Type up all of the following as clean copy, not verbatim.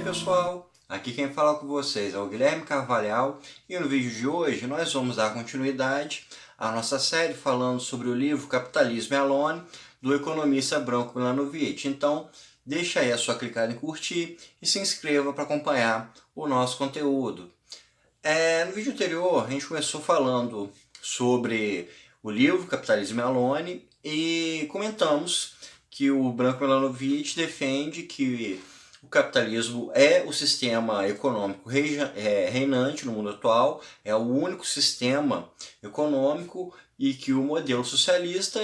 pessoal, aqui quem fala com vocês é o Guilherme Carvalhal e no vídeo de hoje nós vamos dar continuidade à nossa série falando sobre o livro Capitalismo e Alone, do economista Branko Milanovic. Então deixa aí a sua clicada em curtir e se inscreva para acompanhar o nosso conteúdo. No vídeo anterior a gente começou falando sobre o livro Capitalismo e Alone e comentamos que o Branko Milanovic defende que o capitalismo é o sistema econômico reinante no mundo atual, é o único sistema econômico e que o modelo socialista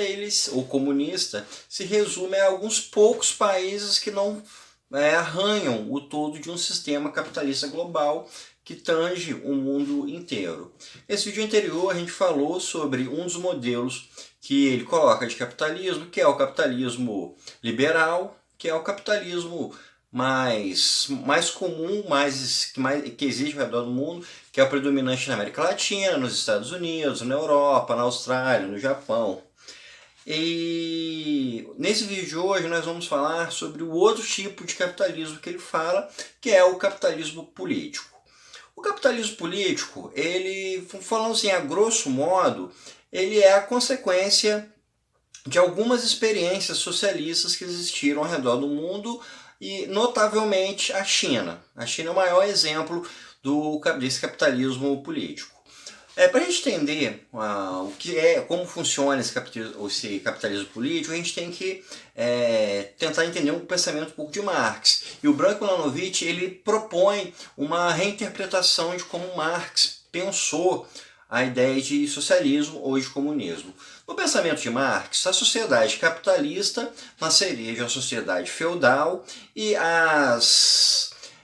ou comunista se resume a alguns poucos países que não arranham o todo de um sistema capitalista global que tange o mundo inteiro. Nesse vídeo anterior a gente falou sobre um dos modelos que ele coloca de capitalismo, que é o capitalismo liberal, que é o capitalismo mais comum, que existe ao redor do mundo, que é o predominante na América Latina, nos Estados Unidos, na Europa, na Austrália, no Japão. E nesse vídeo de hoje nós vamos falar sobre o outro tipo de capitalismo que ele fala, que é o capitalismo político. O capitalismo político, ele, falando assim a grosso modo, ele é a consequência de algumas experiências socialistas que existiram ao redor do mundo e, notavelmente, a China. A China é o maior exemplo desse capitalismo político. Para a gente entender como funciona esse capitalismo político, a gente tem que tentar entender um pensamento um pouco de Marx. E o Branko Milanovic ele propõe uma reinterpretação de como Marx pensou a ideia de socialismo ou de comunismo. No pensamento de Marx, a sociedade capitalista nasceria de uma sociedade feudal e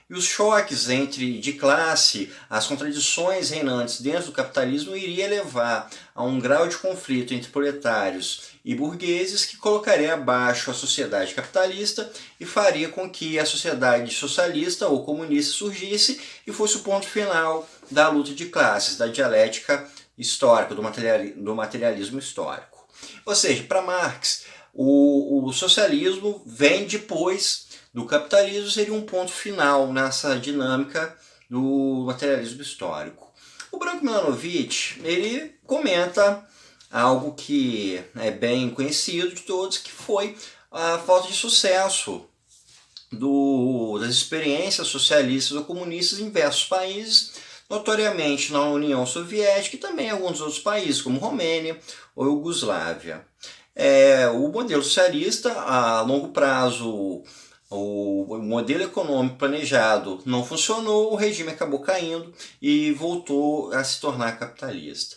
os choques de classe, as contradições reinantes dentro do capitalismo iria levar a um grau de conflito entre proletários e burgueses que colocaria abaixo a sociedade capitalista e faria com que a sociedade socialista ou comunista surgisse e fosse o ponto final da luta de classes, da dialética histórica, do materialismo histórico. Ou seja, para Marx, o socialismo vem depois do capitalismo, seria um ponto final nessa dinâmica do materialismo histórico. O Branko Milanovic ele comenta algo que é bem conhecido de todos, que foi a falta de sucesso das experiências socialistas ou comunistas em diversos países, notoriamente na União Soviética e também em alguns outros países, como Romênia ou Iugoslávia. O modelo socialista, a longo prazo, o modelo econômico planejado não funcionou, o regime acabou caindo e voltou a se tornar capitalista.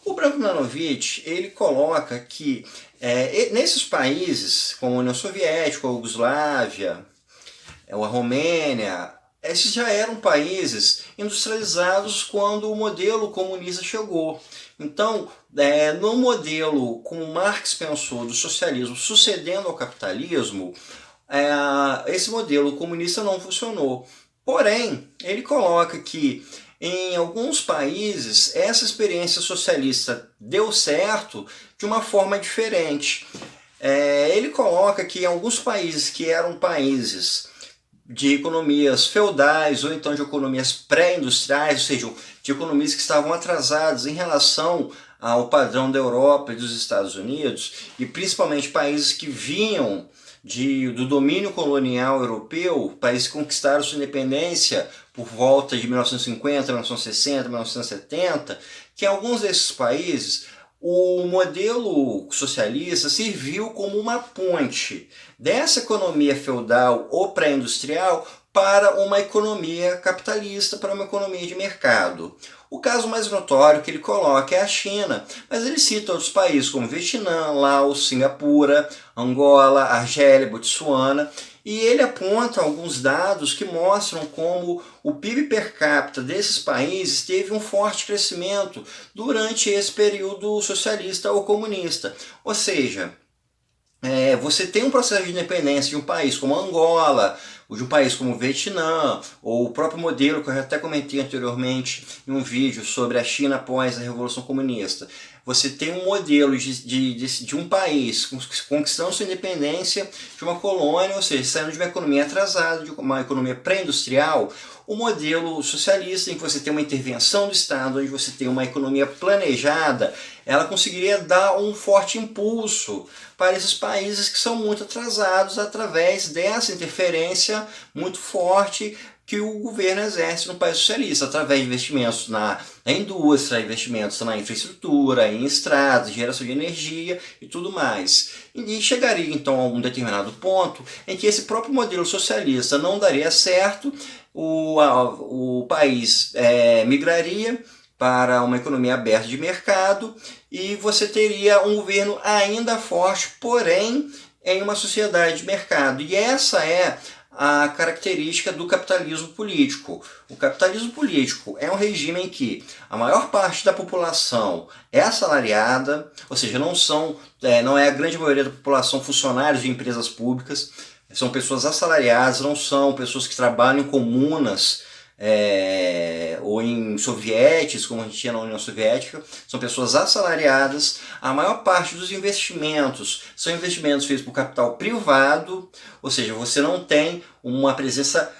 O Branko Milanovic ele coloca que nesses países, como a União Soviética, a Iugoslávia, a Romênia, esses já eram países industrializados quando o modelo comunista chegou. Então, no modelo como Marx pensou do socialismo sucedendo ao capitalismo, esse modelo comunista não funcionou. Porém, ele coloca que em alguns países essa experiência socialista deu certo de uma forma diferente. Ele coloca que em alguns países que eram países de economias feudais ou então de economias pré-industriais, ou seja, de economias que estavam atrasadas em relação ao padrão da Europa e dos Estados Unidos, e principalmente países que vinham do domínio colonial europeu, países que conquistaram sua independência por volta de 1950, 1960, 1970, que em alguns desses países o modelo socialista serviu como uma ponte dessa economia feudal ou pré-industrial para uma economia capitalista, para uma economia de mercado. O caso mais notório que ele coloca é a China, mas ele cita outros países como Vietnã, Laos, Singapura, Angola, Argélia, Botsuana, e ele aponta alguns dados que mostram como o PIB per capita desses países teve um forte crescimento durante esse período socialista ou comunista. Ou seja, você tem um processo de independência de um país como Angola, ou de um país como o Vietnã, ou o próprio modelo que eu até comentei anteriormente em um vídeo sobre a China após a Revolução Comunista. você tem um modelo de um país conquistando sua independência de uma colônia, ou seja, saindo de uma economia atrasada, de uma economia pré-industrial, o modelo socialista, em que você tem uma intervenção do Estado, onde você tem uma economia planejada, ela conseguiria dar um forte impulso para esses países que são muito atrasados através dessa interferência muito forte que o governo exerce no país socialista, através de investimentos na indústria, investimentos na infraestrutura, em estradas, geração de energia e tudo mais. E chegaria então a um determinado ponto em que esse próprio modelo socialista não daria certo, o país migraria para uma economia aberta de mercado e você teria um governo ainda forte, porém em uma sociedade de mercado. E essa é a característica do capitalismo político. O capitalismo político é um regime em que a maior parte da população é assalariada, ou seja, não é a grande maioria da população funcionários de empresas públicas, são pessoas assalariadas, não são pessoas que trabalham em comunas ou em sovietes, como a gente tinha na União Soviética, são pessoas assalariadas. A maior parte dos investimentos são investimentos feitos por capital privado, ou seja, você não tem uma presença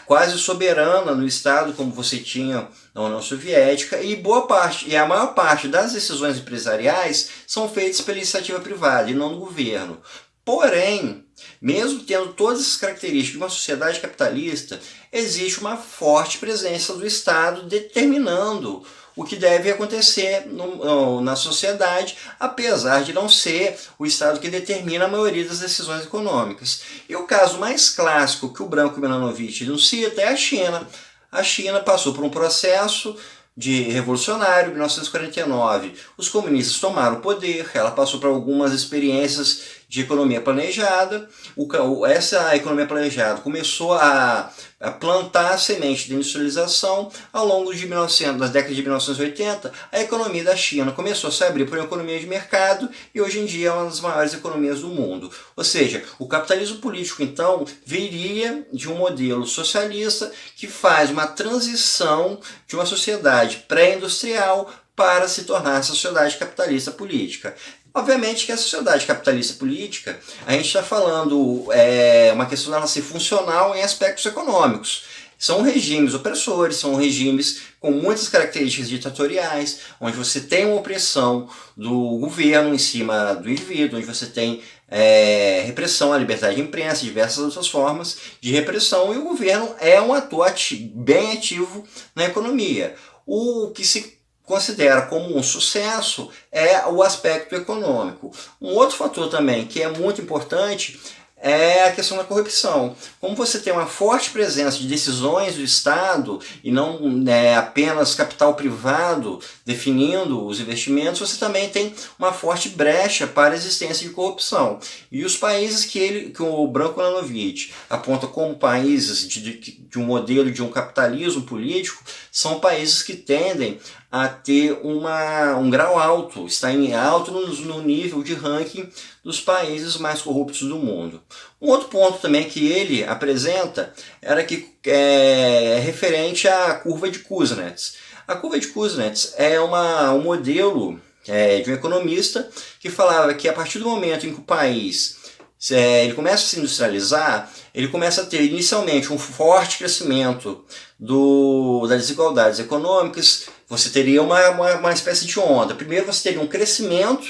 quase soberana no Estado como você tinha na União Soviética, e a maior parte das decisões empresariais são feitas pela iniciativa privada e não do governo. Porém, mesmo tendo todas essas características de uma sociedade capitalista, existe uma forte presença do Estado determinando o que deve acontecer na sociedade, apesar de não ser o Estado que determina a maioria das decisões econômicas. E o caso mais clássico que o Branko Milanovic nos cita é a China. A China passou por um processo revolucionário, em 1949. Os comunistas tomaram o poder, ela passou por algumas experiências de economia planejada. Essa economia planejada começou a plantar a semente de industrialização. Ao longo das décadas de 1980, a economia da China começou a se abrir para uma economia de mercado e hoje em dia é uma das maiores economias do mundo. Ou seja, o capitalismo político, então, viria de um modelo socialista que faz uma transição de uma sociedade pré-industrial para se tornar a sociedade capitalista política. Obviamente que a sociedade capitalista política, a gente está falando uma questão dela ser funcional em aspectos econômicos. São regimes opressores, são regimes com muitas características ditatoriais, onde você tem uma opressão do governo em cima do indivíduo, onde você tem repressão à liberdade de imprensa, diversas outras formas de repressão, e o governo é um ator bem ativo na economia. O que se considera como um sucesso é o aspecto econômico. Um outro fator também que é muito importante é a questão da corrupção. Como você tem uma forte presença de decisões do Estado e não apenas capital privado definindo os investimentos, você também tem uma forte brecha para a existência de corrupção. E os países que o Branko Milanovic aponta como países de um modelo de um capitalismo político são países que tendem a ter um grau alto, está alto no nível de ranking dos países mais corruptos do mundo. Um outro ponto também que ele apresenta era que é referente à curva de Kuznets. A curva de Kuznets é um modelo de um economista que falava que a partir do momento em que o país ele começa a se industrializar, ele começa a ter inicialmente um forte crescimento das desigualdades econômicas. Você teria uma espécie de onda. Primeiro você teria um crescimento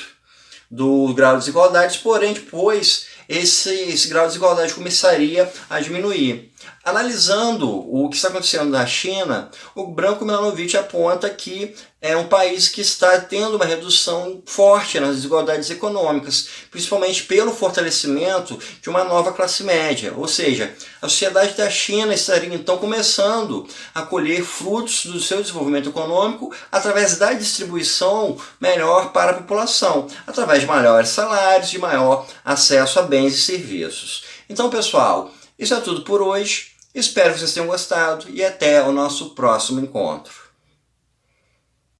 do grau de desigualdades, porém depois esse grau de desigualdade começaria a diminuir. Analisando o que está acontecendo na China, o Branko Milanovic aponta que é um país que está tendo uma redução forte nas desigualdades econômicas, principalmente pelo fortalecimento de uma nova classe média. Ou seja, a sociedade da China estaria então começando a colher frutos do seu desenvolvimento econômico através da distribuição melhor para a população, através de maiores salários, de maior acesso a bens e serviços. Então, pessoal, isso é tudo por hoje. Espero que vocês tenham gostado e até o nosso próximo encontro.